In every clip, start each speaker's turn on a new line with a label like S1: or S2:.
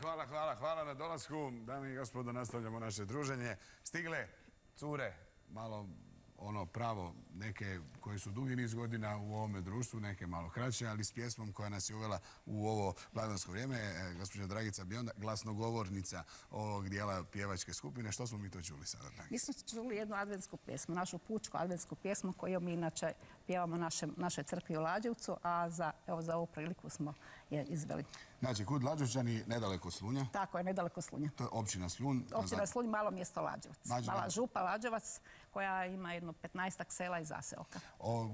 S1: Hvala na dolasku. Dame i gospodo, nastavljamo naše druženje. Stigle cure, malo pravo, neke koje su dugi niz godina u ovome društvu, neke malo kraće, ali s pjesmom koja nas je uvela u ovo blagdansko vrijeme. Gospođa Dragica Bionda, glasnogovornica ovog dijela pjevačke skupine. Što smo mi to čuli sada, Dragica?
S2: Mi smo čuli jednu adventsku pjesmu, našu pučku adventsku pjesmu koju mi inače pjevamo našoj crkvi u Lađevcu, a za ovu priliku smo je izveli.
S1: Znači, kud Lađevčani, nedaleko Slunja?
S2: Tako je, nedaleko Slunja.
S1: To je općina Slunj.
S2: Općina Slunj, malo mjesto Lađevac. Mala župa Lađevac koja ima jedno 15-ak sela i zaseoka.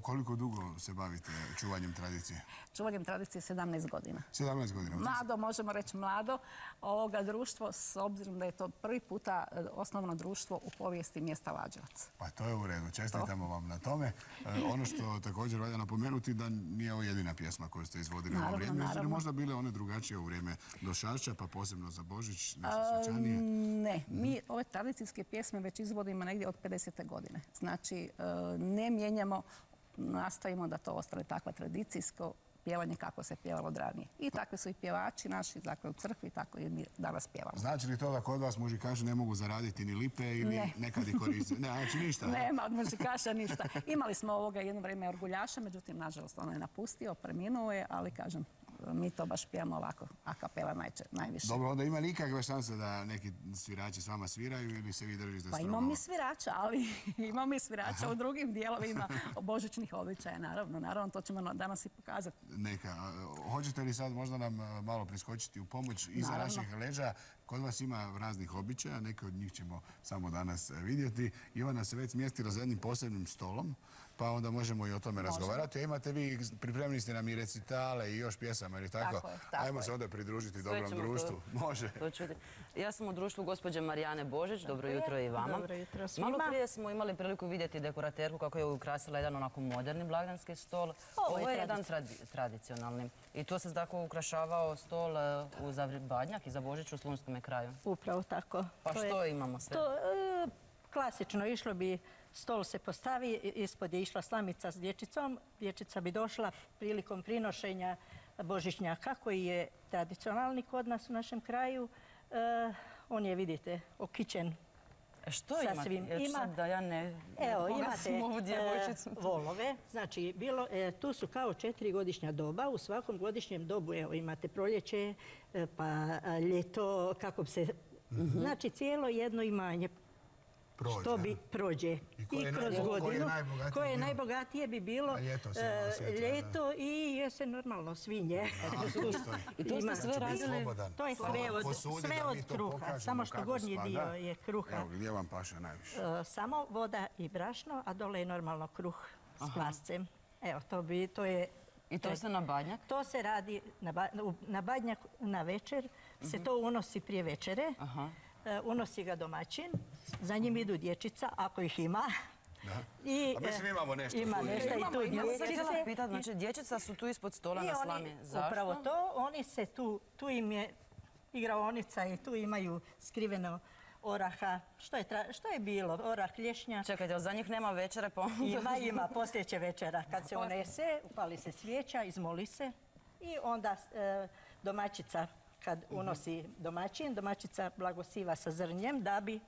S1: Koliko dugo se bavite čuvanjem tradicije?
S2: Čuvanjem tradicije 17 godina.
S1: 17 godina.
S2: Mlado, možemo reći mlado, ovoga društvo, s obzirom da je to prvi puta osnovno društvo u povijesti mjesta Lađevac.
S1: Pa to je u redu, čestitamo vam na tome. Ono što također valja napomenuti da nije ovo jedina pjesma koju ste izvodili u ovo vrijeme. Jesu li možda bile one drugačije u vrijeme Došašća, pa posebno za Božić, nešto svečanije?
S2: Ne, mi ove tradicijske pjesme već izvodimo negdje od 50. godine. Znači, ne mijenjamo, nastavimo da to ostane takva tradicijsko pjevanje kako se pjevalo od ranije. I takvi su i pjevači naši, dakle u crkvi, tako i mi danas pjevamo.
S1: Znači li to da kod vas muzikaši ne mogu zaraditi ni lipe ili nekad i koristiti? Ne, znači ništa?
S2: Nema od muzikaša ništa. Imali smo jedno vrijeme orguljaša, međutim, nažalost, ono je napustio, preminuo je, ali kažem, mi to baš pijamo ovako, a kapela najviše.
S1: Dobro, onda ima nikakve šanse da neki svirači s vama sviraju ili se vi držite strogo?
S2: Pa imamo mi svirača, ali imamo mi svirača u drugim dijelovima božićnih običaja, naravno, to ćemo danas i pokazati.
S1: Neka. Hoćete li sad možda nam malo priskočiti u pomoć iza naših leđa? Kod vas ima raznih običaja, neke od njih ćemo samo danas vidjeti. Ivana se već smjestila za jednim posebnim stolom, pa onda možemo i o tome razgovarati. A imate vi, pripremili ste nam i recitale i još pjesama, ili tako?
S2: Tako je.
S1: Ajmo se onda pridružiti dobrom društvu. Može.
S3: Ja sam u društvu gospođe Marijane Božić, dobro jutro i vama.
S2: Dobro jutro svima.
S3: Malo prije smo imali priliku vidjeti dekoraterku kako je ukrasila jedan onako moderni blagdanski stol. Ovo je jedan tradicionalni. I to se tako ukrašavao stol za Badnjak i za Božić u Slunjskome kraju.
S4: Upravo tako.
S3: Pa što imamo sve?
S4: Klasično, išlo bi, stol se postavi, ispod je išla slamica s dječicom, dječica bi došla prilikom prinošenja božićnjaka koji je tradicionalni kod nas u našem kraju. On je, vidite, okićen.
S3: Što imate? Ima da ja ne
S4: pogasim ovu djevojčicu. Volove, znači tu su kao 4-godišnja doba, u svakom godišnjem dobu imate proljeće, pa ljeto, kako se, znači cijelo jedno imanje što bi prođe i kroz godinu. Koje je najbogatije bi bilo ljeto i jesen, normalno, svinje.
S3: I to ste sve radili?
S4: To je sve od kruha, samo što gornji dio je kruha.
S1: Evo, gdje vam paše najviše?
S4: Samo voda i brašno, a dole je normalno kruh s plascem. Evo, to je...
S3: I to se na Badnjak?
S4: To se radi na Badnjak na večer, se to unosi prije večere. Unosi ga domaćin, za njim idu dječica, ako ih ima.
S1: A mislim imamo nešto.
S4: Ima nešto i tu
S3: dječice. Znači, dječica su tu ispod stola na slami. Zašto?
S4: Upravo to, oni se tu im je igraonica i tu imaju skriveno oraha. Što je bilo? Orah, lješnja.
S3: Čekajte, ali za njih nema večere?
S4: Ima, poslije će večera. Kad se unese, upali se svijeća, izmoli se i onda domaćica, kad unosi domaćin, domaćica blagosiva sa zrnjem da bi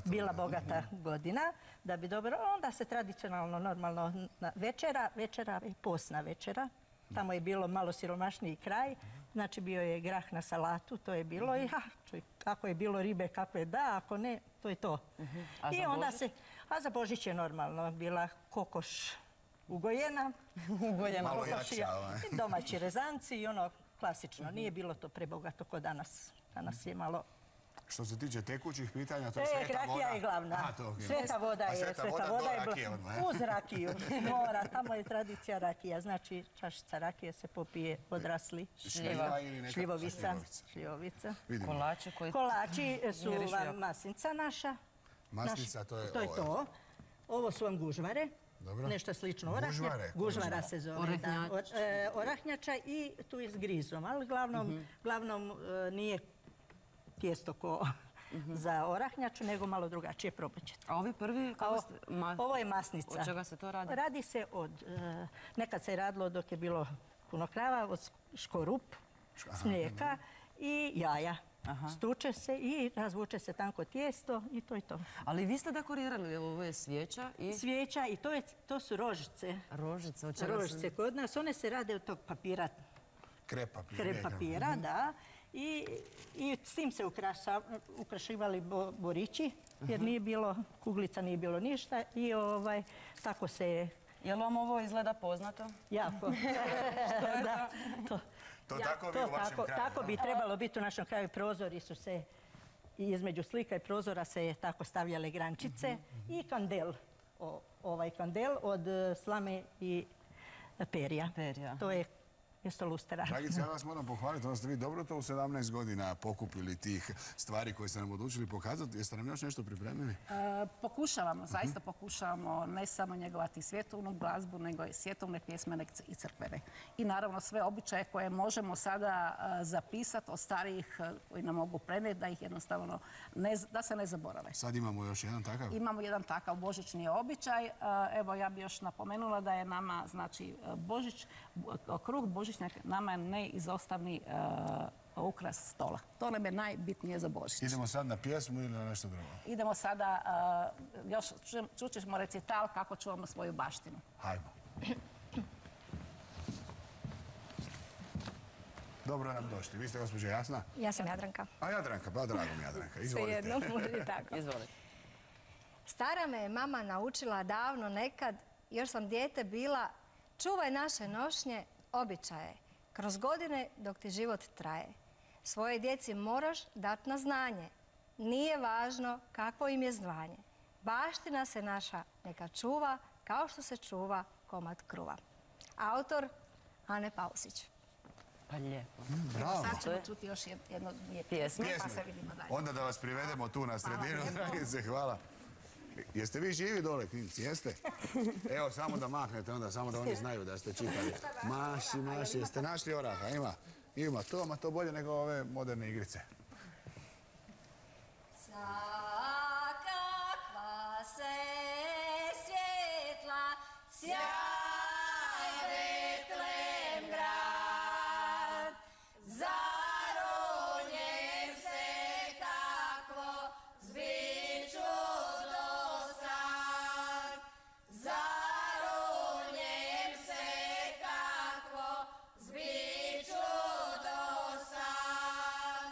S4: bila bogata godina, da bi dobro, onda se tradicionalno, normalno večera je postna večera, tamo je bilo malo siromašniji kraj, znači bio je grah na salatu, to je bilo i kako je bilo ribe, kako je ako ne, to je to. A za Božić je normalno bila kokoš ugojena, domaći rezanci i ono klasično. Nije bilo to prebogato kod danas. Danas je malo...
S1: Što se tiče tekućih pitanja, to je sveta voda.
S4: Rakija je glavna. Sveta voda je uz rakiju. Mora, tamo je tradicija rakija. Znači, čašica rakije se popije odrasli. Šljivovica. Kolači su vam masnica naša.
S1: Masnica, to je ovo.
S4: To je to. Ovo su vam gužvare. Nešto slično. Gužvara se zove. Orahnjača i tu je s grizom, ali uglavnom nije tijesto ko za orahnjaču, nego malo drugačije, probat ćete.
S3: A ovi prvi?
S4: Ovo je masnica.
S3: Od čega se to radi?
S4: Radi se nekad se je radilo dok je bilo puno krava, od škorup, s mlijeka i jaja. Stuče se i razvuče se tanko tijesto i to je to.
S3: Ali vi ste dekorirali, ovo je svijeća i...
S4: Svijeća i to su rožice.
S3: Rožice, od čega
S4: Rožice kod nas, one se rade od tog papira.
S1: Krep
S4: Papira, da. I s tim se ukrašivali borići, jer nije bilo kuglica, nije bilo ništa. I tako se je...
S3: Jel vam ovo izgleda poznato?
S4: Jako.
S1: To tako bi u vašem kraju?
S4: Tako bi trebalo biti u našem kraju. Prozori su se, između slika i prozora se je tako stavljale grančice i kandel. Ovaj kandel od slame i perja. To je mjesto lustera.
S1: Dragice, ja vas moram pohvaliti, onda ste vi dobro to u 17 godina pokupili tih stvari koje ste nam odlučili pokazati. Jeste nam još nešto pripremili?
S2: Pokušavamo, zaista pokušavamo ne samo njegovati svjetovnu glazbu, nego i svjetovne pjesme i crkvene. I naravno sve običaje koje možemo sada zapisati od starijih koji nam mogu prenijeti, da ih jednostavno da se ne zaborave.
S1: Sad imamo još jedan takav?
S2: Imamo jedan takav božićni običaj. Evo, ja bi još napomenula da je nama, znači, kruh božićnjak nama je neizostavni ukras stola. To nam je najbitnije za Božić.
S1: Idemo sad na pjesmu ili na nešto drugo?
S2: Idemo sada, još čućemo recital kako čuvamo svoju baštinu.
S1: Hajmo. Dobro nam došli. Vi ste gospođa Jasna?
S5: Ja sam Jadranka.
S1: A Jadranka, pa drago mi Jadranka. Izvolite.
S5: Svejedno, može i tako.
S3: Izvolite.
S5: Stara me je mama naučila davno nekad, još sam dijete bila, čuvaj naše nošnje, običaje, kroz godine dok ti život traje. Svoje djeci moraš dat na znanje. Nije važno kakvo im je zvanje. Baština se naša neka čuva kao što se čuva komad kruva. Autor Ane Pausić.
S3: Pa lijepo.
S1: Bravo.
S2: Sad ćemo čuti još jedno dvije pjesme, pa se vidimo dalje.
S1: Onda da vas privedemo tu na sredinu, Dragice, hvala. Jeste vi živi dole, klinci, jeste? Evo, samo da mahnete onda, samo da oni znaju da ste čitali. Maši, jeste našli oraha? Ima to, ma to bolje nego ove moderne igrice.
S5: Kakva se svjetla, sjaj Betlem grad, zaronjem se kakvo zbiću do sad, zaronjem se kakvo zbiću do sad.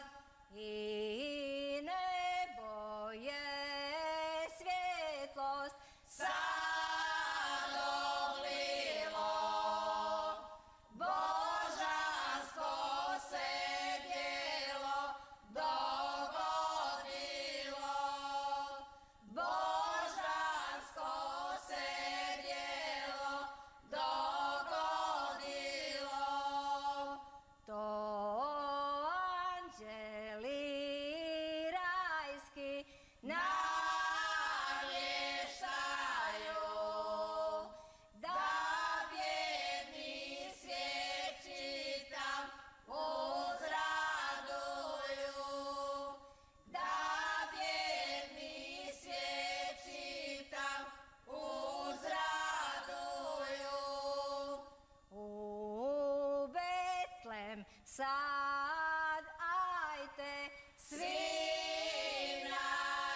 S5: I nebo je svjetlost sad oblilo, božansko se djelo dogodilo, božansko se djelo dogodilo. To anđeli rajski navještaju, da bjedni svijeći tam uzraduju, da bjedni svijeći tam uzraduju. U Betlem sad ajte svi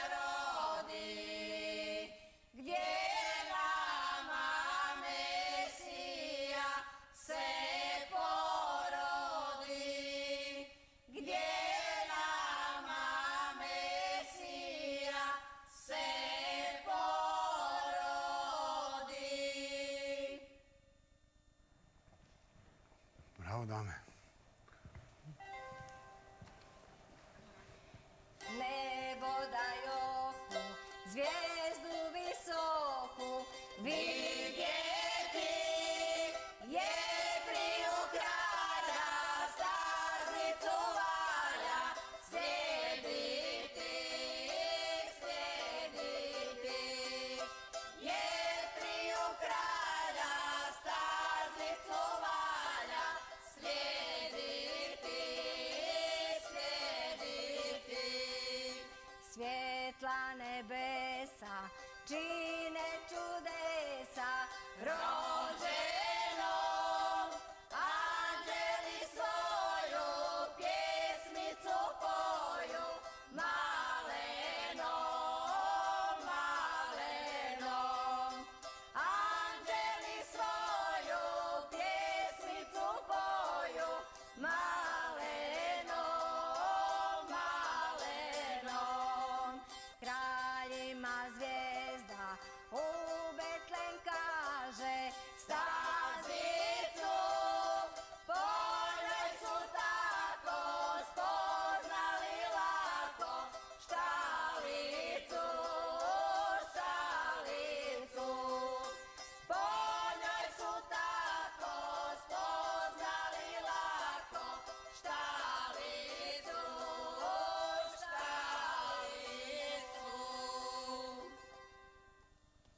S5: narodi, gdje nama Mesija se porodi, gdje nama Mesija se porodi.
S1: Bravo, dame.
S5: Nebo daj oku, zvijezdu visoku, vidjeti je priju kralja, staznicu valja, slijediti, slijediti. Je priju kralja, staznicu valja, slijediti, slijediti. Svjetla nebesa čine čudesa, rođenom anđeli svoju pjesmi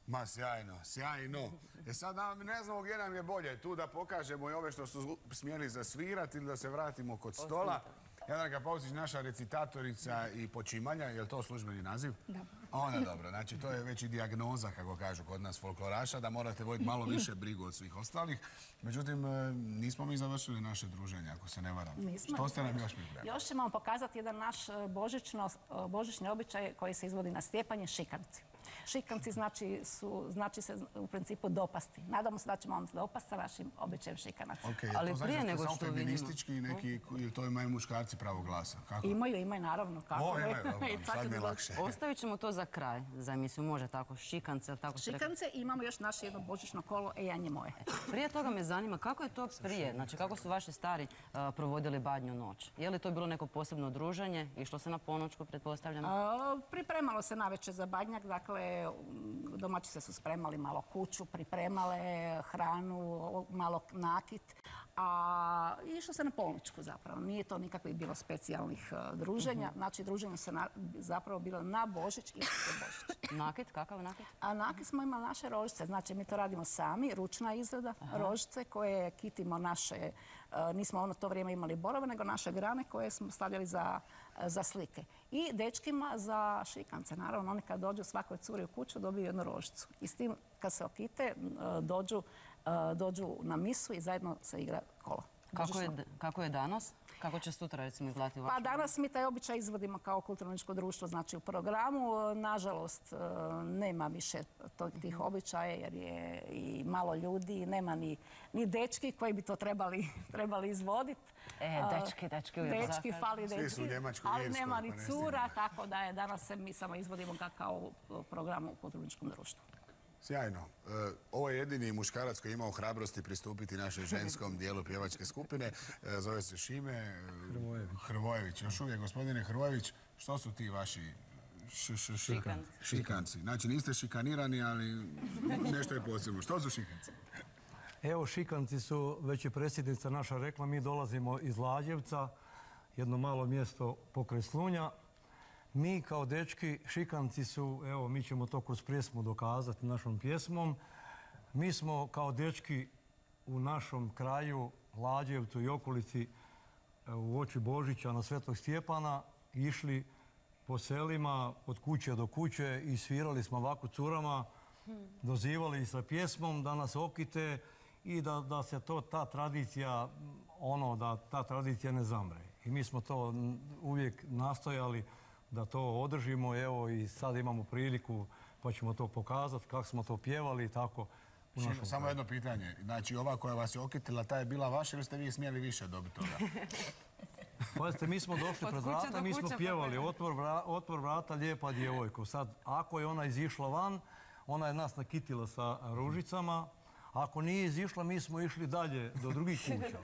S1: Ma sjajno, sjajno. Sad ne znamo gdje nam je bolje, tu da pokažemo i ove što su smjeli zasvirati ili da se vratimo kod stola. Jadranka Pausić, naša recitatorica i počimanja, je li to službeni naziv?
S2: Da.
S1: Onda dobro, znači to je već i dijagnoza, kako kažu kod nas folkloraša, da morate voditi malo više brigu od svih ostalih. Međutim, nismo mi završili naše druženje, ako se ne varam. Što ste nam još pripremili?
S2: Još ćemo vam pokazati jedan naš božićni običaj koji se izvodi na Stjepanje, šikanci. Šikanci znači se u principu dopasti. Nadamo se da ćemo vam dopasti sa vašim običajem šikanaca.
S3: Ali prije nego što vidimo...
S1: Feministički neki, ili to imaju muškarci pravo glasa?
S2: Imaju naravno.
S1: Sad mi je lakše.
S3: Ostavit ćemo to za kraj, za emisiju, može tako, šikance, ili tako se rekao?
S2: Šikance i imamo još naše jedno božićno kolo, Janje moje.
S3: Prije toga me zanima kako je to prije, znači kako su vaši stari provodili Badnju noć? Je li to bilo neko posebno druženje? Išlo se na ponoćku, pretpostavljam?
S2: Pripremalo se navečer za Badnjak, dakle domaćice su spremali malo kuću, pripremale hranu, malo nakit, a išlo se na ponoćku zapravo. Nije to nikakvih bilo specijalnih druženja. Znači, druženje se zapravo bilo na Božić i na Božić.
S3: Nakit? Kakav nakit?
S2: A nakit smo imali naše rožice. Znači, mi to radimo sami, ručna izrada rožice koje kitimo naše, nismo ono to vrijeme imali borove, nego naše grane koje smo stavljali za slike. I dečkima za šikance. Naravno, oni kad dođu svakoj curi u kuću dobiju jednu rožicu. I s tim, kad se okite, dođu na misu i zajedno se igra kolo.
S3: Kako je danas? Kako će sutra, recimo, izgledati vaš?
S2: Pa danas mi taj običaj izvodimo kao kulturno-umjetničko društvo, znači u programu. Nažalost, nema više tih običaja jer je i malo ljudi, nema ni dečki koji bi to trebali izvoditi.
S3: Dečki uvijek.
S2: Dečki, fali dečki.
S1: Svi su u Njemačkoj,
S2: ali
S1: Irskoj,
S2: nema
S1: pa
S2: ni
S1: ne
S2: cura, tako da je danas mi samo izvodimo ga kao program u kulturno-umjetničkom društvu.
S1: Sjajno. Ovo je jedini muškarac koji je imao hrabrosti pristupiti našoj ženskom dijelu pjevačke skupine. Zove se Šime Hrvojević. Još uvijek, gospodine Hrvojević, što su ti vaši šikanci? Znači, niste šikanirani, ali nešto je posebno. Što su šikanci?
S6: Evo, šikanci su, već je predsjednica naša rekla, mi dolazimo iz Lađevca, jedno malo mjesto pokraj Slunja. Mi kao dečki, šikanci su, evo, mi ćemo to kroz pjesmu dokazati našom pjesmom. Mi smo kao dečki u našom kraju, Lađevcu i okolici, u oči Božića na Svetog Stjepana, išli po selima od kuće do kuće i svirali smo ovako curama, dozivali sa pjesmom da nas okite i da se ta tradicija, da ta tradicija ne zamre. I mi smo to uvijek nastojali da to održimo, evo i sad imamo priliku pa ćemo to pokazati kako smo to pjevali i tako.
S1: Samo jedno pitanje, znači ova koja vas je okitila, ta je bila vaša ili ste vi smjeli više dobiti toga?
S6: Pazite, mi smo došli pred vrata, mi smo pjevali otvor vrata, lijepa djevojko. Sad, ako je ona izišla van, ona je nas nakitila sa ružicama. Ako nije izišla, mi smo išli dalje do drugih kuća.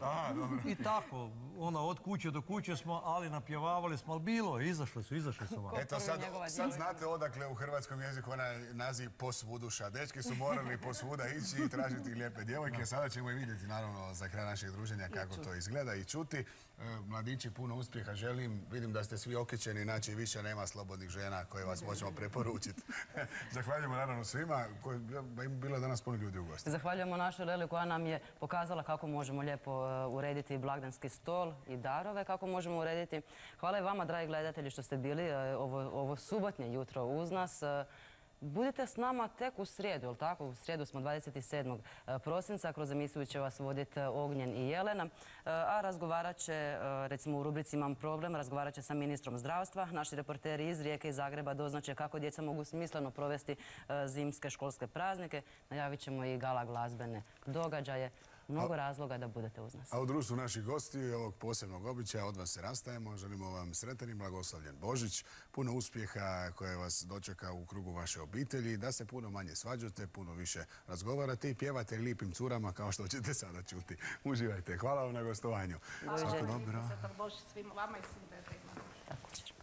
S6: I tako, od kuće do kuće smo, ali napjevavali smo, ali bilo je, izašli su van.
S1: Eto, sad znate odakle u hrvatskom jeziku onaj naziv posvuduša. Dečki su morali posvuda ići i tražiti lijepe djevojke. Sada ćemo i vidjeti, naravno, za kraj našeg druženja kako to izgleda i čuti. Mladići, puno uspjeha želim. Vidim da ste svi okićeni, znači više nema slobodnih žena koje vas možemo preporučiti. Zahvaljujemo naravno svima. Bilo je danas puno ljudi u gosti.
S3: Zahvaljujemo našoj Leli koja nam je pokazala kako možemo lijepo urediti blagdanski stol i darove, kako možemo urediti. Hvala i vama, dragi gledatelji, što ste bili ovo subotnje jutro uz nas. Budite s nama tek u srijedu, jel tako? U srijedu smo 27. prosinca, kroz emisiju će vas voditi Ognjen i Jelena, a razgovarat će, recimo u rubrici Imam problem, razgovarat će sa ministrom zdravstva. Naši reporteri iz Rijeke i Zagreba doznače kako djeca mogu smisleno provesti zimske školske praznike. Najavit ćemo i gala glazbene događaje. Mnogo razloga da budete uz nas.
S1: A u društvu naših gostiju i ovog posebnog običaja od vas se rastajemo. Želimo vam sretan i blagoslovljen Božić, puno uspjeha koje vas dočeka u krugu vaše obitelji, da se puno manje svađate, puno više razgovarate i pjevate lijepim curama kao što ćete sada čuti. Uživajte. Hvala vam na gostovanju. Svako dobro.
S2: Sretan Božić svima vama i svim dedima.
S3: Također.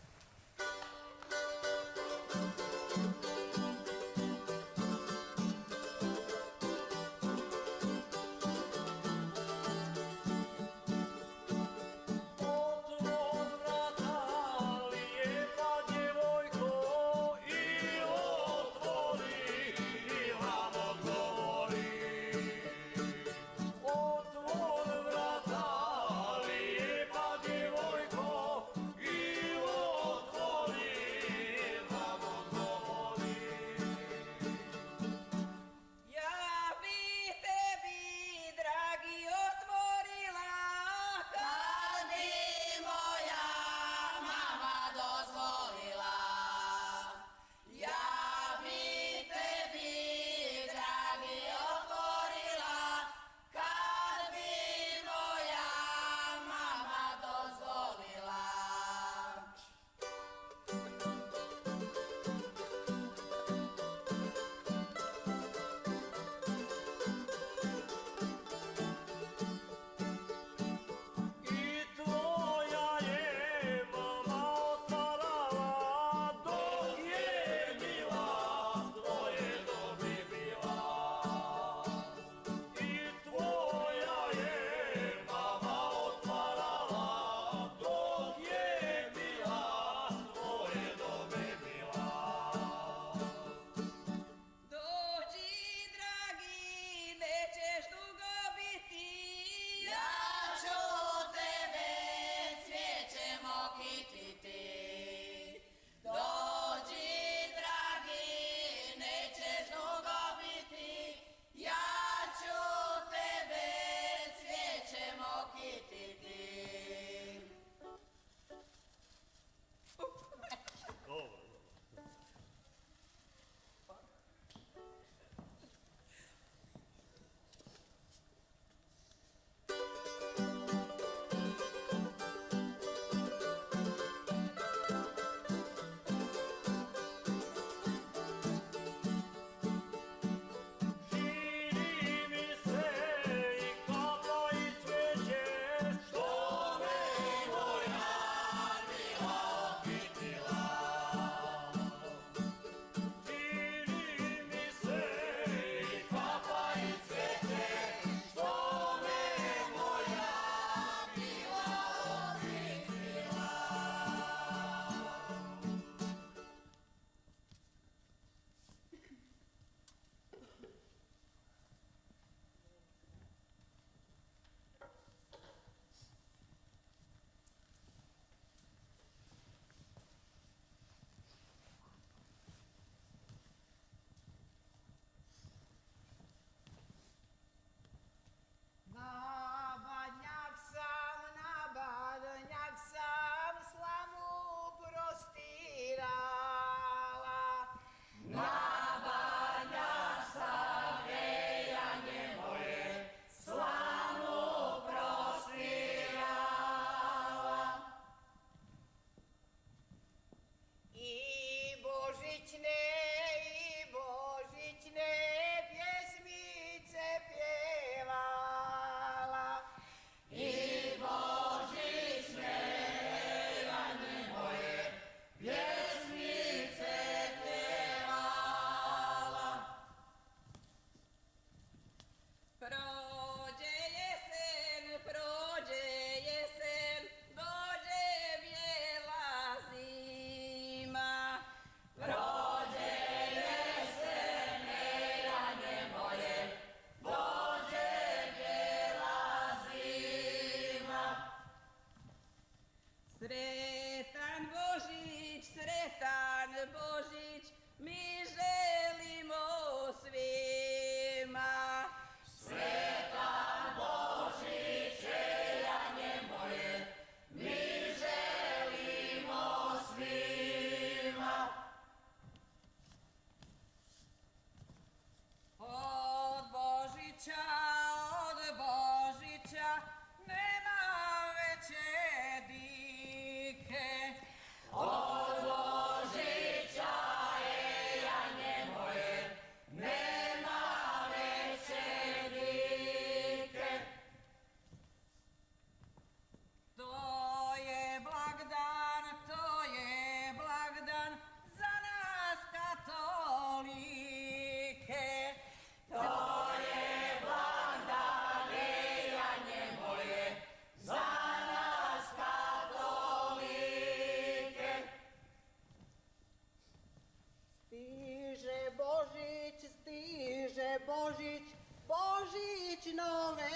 S7: Božić, Božić nove